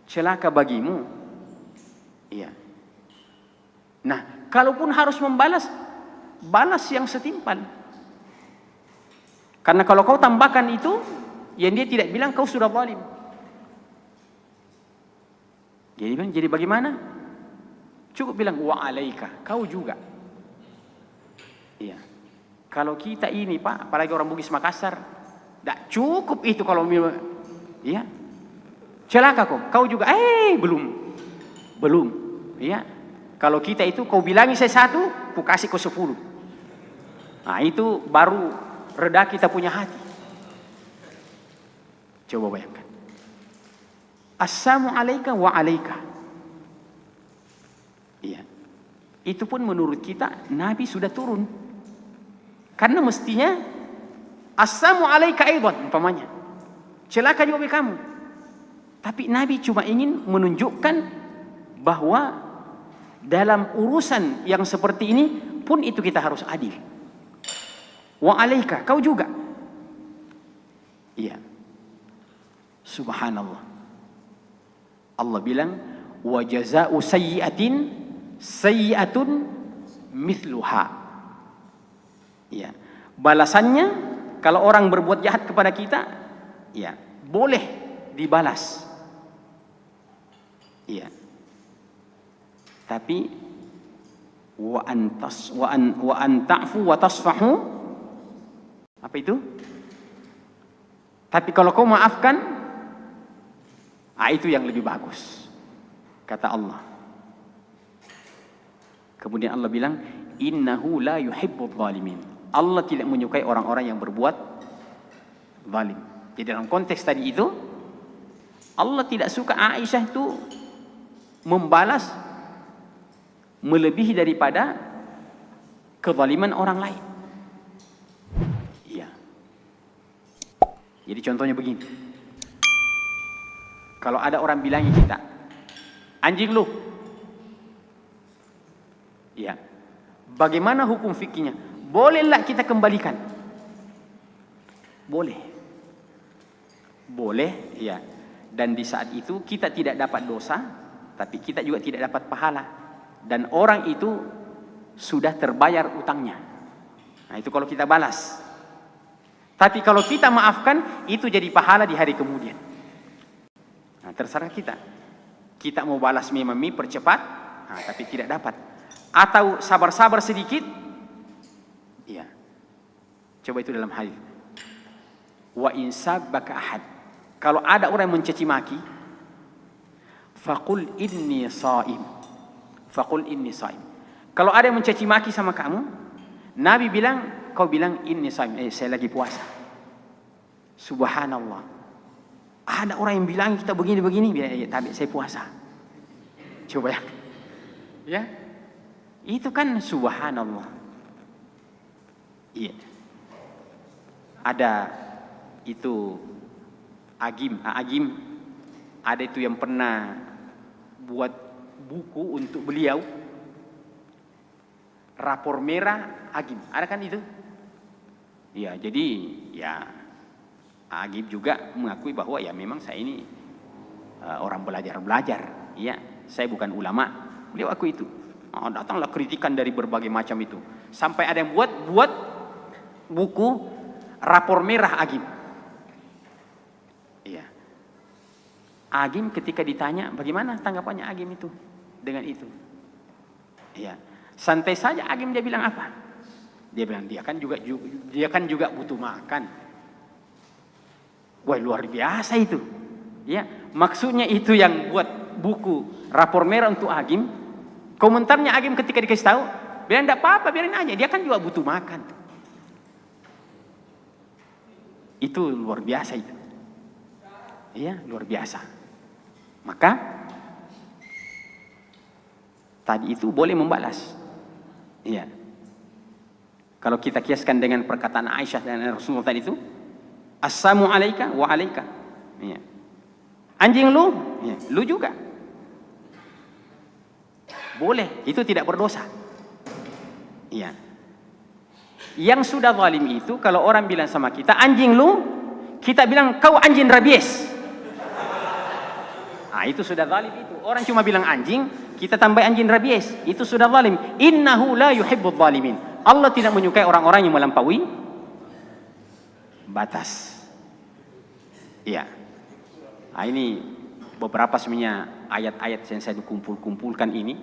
Celaka bagimu. Iya. Nah, kalaupun harus membalas, balas yang setimpal. Karena kalau kau tambahkan itu, yang dia tidak bilang kau sudah zalim. Jadi bagaimana? Cukup bilang wa alaika, kau juga. Iya. Kalau kita ini Pak, apalagi orang Bugis Makassar, tidak cukup itu kalau iya. Celaka kau juga. Belum. Iya. Kalau kita itu kau bilangi saya 1, ku kasih kau 10. Nah, itu baru reda kita punya hati. Coba bayangkan. Assalamu alaika wa alaika. Iya. Itu pun menurut kita Nabi sudah turun. Karena mestinya assalamu alaika aidan umpamanya. Celaka juga bagi kamu. Tapi Nabi cuma ingin menunjukkan bahwa dalam urusan yang seperti ini pun itu kita harus adil. Wa alaika, kau juga. Iya. Subhanallah. Allah bilang wa jazaa'u sayyi'atin sayyi'atun mithluha. Ya. Balasannya kalau orang berbuat jahat kepada kita, ya, boleh dibalas. Iya. Tapi wa an ta'fu wa tasfahu, apa itu? Tapi kalau kau maafkan, itu yang lebih bagus, kata Allah. Kemudian Allah bilang, innahu la yuhibbul zalimin. Allah tidak menyukai orang-orang yang berbuat zalim. Jadi dalam konteks tadi itu, Allah tidak suka Aisyah itu membalas melebihi daripada kezaliman orang lain. Iya. Jadi contohnya begini. Kalau ada orang bilangi kita, anjing lu. Ya. Bagaimana hukum fikihnya? Bolehlah kita kembalikan. Boleh. Boleh, ya. Dan di saat itu kita tidak dapat dosa, tapi kita juga tidak dapat pahala. Dan orang itu sudah terbayar utangnya. Nah, itu kalau kita balas. Tapi kalau kita maafkan, itu jadi pahala di hari kemudian. Nah, terserah kita. Kita mau balas memang percepat, nah, tapi tidak dapat. Atau sabar-sabar sedikit. Iya. Coba itu dalam hadis. Wa in sabbaka ahad. Kalau ada orang yang mencaci maki, faqul inni shaim. Faqul inni shaim. Kalau ada yang mencaci maki sama kamu, Nabi bilang, kau bilang inni shaim, saya lagi puasa. Subhanallah. Ada orang yang bilang kita begini-begini, ya, tapi saya puasa. Coba ya. Ya. Itu kan subhanallah. Iya. Ada itu Agim ada itu yang pernah buat buku untuk beliau, rapor merah Agim, ada kan itu? Ya, jadi ya Agim juga mengakui bahwa ya memang saya ini orang belajar, ya saya bukan ulama, beliau akui itu. Datanglah kritikan dari berbagai macam itu, sampai ada yang buat buku rapor merah Agim. Iya. Agim ketika ditanya bagaimana tanggapannya Agim itu dengan itu. Iya. Santai saja Agim, dia bilang apa? Dia bilang dia kan juga butuh makan. Wah, luar biasa itu. Ya, maksudnya itu yang buat buku rapor merah untuk Agim. Komentarnya Agim ketika dikasih tahu, bilang enggak apa-apa, biarin aja, dia kan juga butuh makan. Itu luar biasa itu. Iya, luar biasa. Maka tadi itu boleh membalas. Iya. Kalau kita kiaskan dengan perkataan Aisyah dan Rasulullah tadi itu, assalamu alaika wa alaika. Iya. Anjing lu, ya, lu juga. Boleh, itu tidak berdosa. Iya. Yang sudah zalim itu kalau orang bilang sama kita anjing lu, kita bilang kau anjing rabies. Nah, itu sudah zalim itu. Orang cuma bilang anjing, kita tambah anjing rabies. Itu sudah zalim. Innahu la yuhibbul zalimin. Allah tidak menyukai orang-orang yang melampaui batas. Iya. Nah, ini beberapa sebenarnya ayat-ayat yang saya kumpulkan ini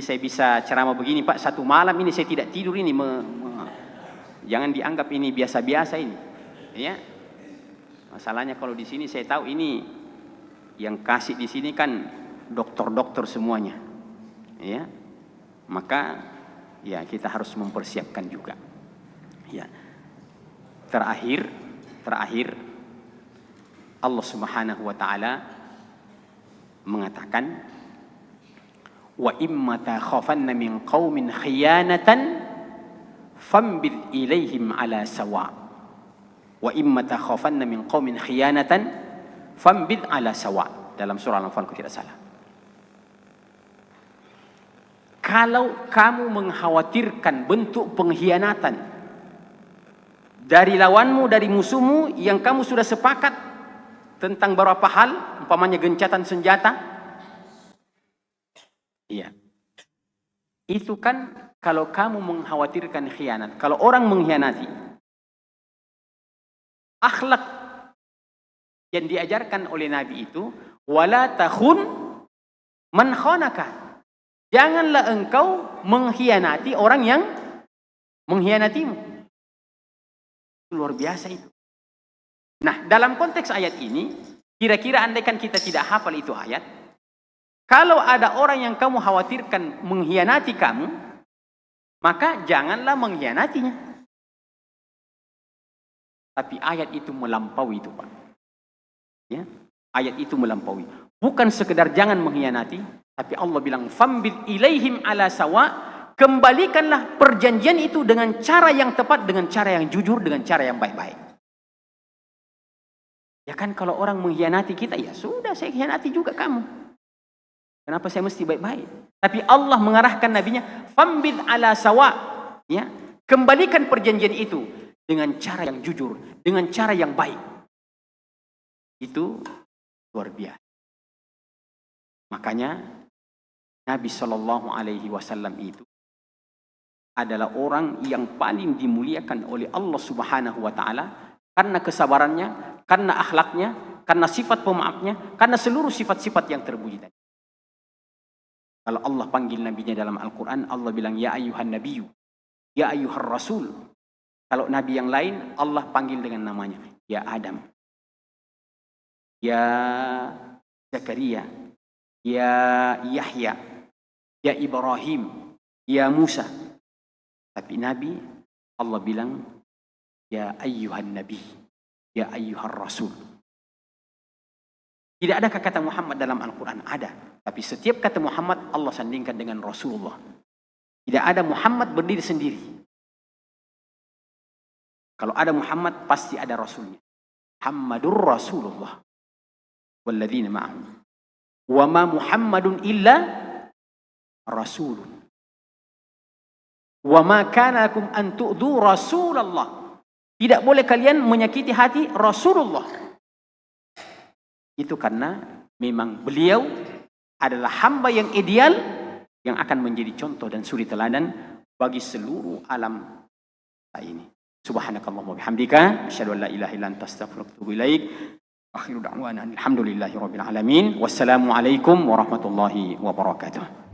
saya bisa ceramah begini Pak, satu malam ini saya tidak tidur ini. Jangan dianggap ini biasa-biasa ini. Ya. Masalahnya kalau di sini saya tahu ini yang kasih di sini kan dokter-dokter semuanya. Ya. Maka ya kita harus mempersiapkan juga. Ya. Terakhir Allah Subhanahu wa taala mengatakan wa imma takhafanna min qaumin khiyanatan fambid ilaihim ala sawa. Wa imma takhafanna min qaumin khiyanatan fambid ala sawa, dalam surah Al-Anfal kalau tidak salah. Kalau kamu mengkhawatirkan bentuk pengkhianatan dari lawanmu, dari musuhmu yang kamu sudah sepakat tentang beberapa hal, umpamanya gencatan senjata, iya. Itu kan kalau kamu mengkhawatirkan khianat. Kalau orang mengkhianati, akhlak yang diajarkan oleh Nabi itu, wala takhun man khanaka. Janganlah engkau mengkhianati orang yang mengkhianatimu. Luar biasa itu. Nah, dalam konteks ayat ini, kira-kira andaikan kita tidak hafal itu ayat, Kalau ada orang yang kamu khawatirkan mengkhianati kamu, maka janganlah mengkhianatinya. Tapi ayat itu melampaui itu, Pak. Ya, ayat itu melampaui. Bukan sekedar jangan mengkhianati, tapi Allah bilang fambid ilaihim ala sawa, kembalikanlah perjanjian itu dengan cara yang tepat, dengan cara yang jujur, dengan cara yang baik-baik. Ya kan kalau orang mengkhianati kita, ya sudah saya khianati juga kamu. Kenapa saya mesti baik-baik? Tapi Allah mengarahkan nabinya, fambid ala sawa, ya, kembalikan perjanjian itu dengan cara yang jujur, dengan cara yang baik. Itu luar biasa. Makanya Nabi Shallallahu Alaihi Wasallam itu adalah orang yang paling dimuliakan oleh Allah Subhanahu Wa Taala karena kesabarannya, karena akhlaknya, karena sifat pemaafnya, karena seluruh sifat-sifat yang terpuji tadi. Kalau Allah panggil nabinya dalam Al-Quran, Allah bilang, ya ayyuhan nabiyyu, ya ayyuhar rasul. Kalau nabi yang lain, Allah panggil dengan namanya. Ya Adam, ya Zakaria, ya Yahya, ya Ibrahim, ya Musa. Tapi nabi, Allah bilang, ya ayyuhan nabi, ya ayyuhar rasul. Tidak adakah kata Muhammad dalam Al-Quran? Ada. Tapi setiap kata Muhammad Allah sandingkan dengan Rasulullah. Tidak ada Muhammad berdiri sendiri. Kalau ada Muhammad pasti ada Rasulnya. Muhammadur Rasulullah. Walladzina ma'ahu. Wa ma Muhammadun illa Rasulun. Wa ma kana lakum an tu'dhu Rasulullah. Tidak boleh kalian menyakiti hati Rasulullah. Itu karena memang beliau adalah hamba yang ideal yang akan menjadi contoh dan suri teladan bagi seluruh alam ini. Subhanakallahumma bihamdika asyhadu an la ilaha illa anta astaghfiruka wa atubu ilaik. Akhiru da'wana alhamdulillahi rabbil alamin. Wassalamu alaikum warahmatullahi wabarakatuh.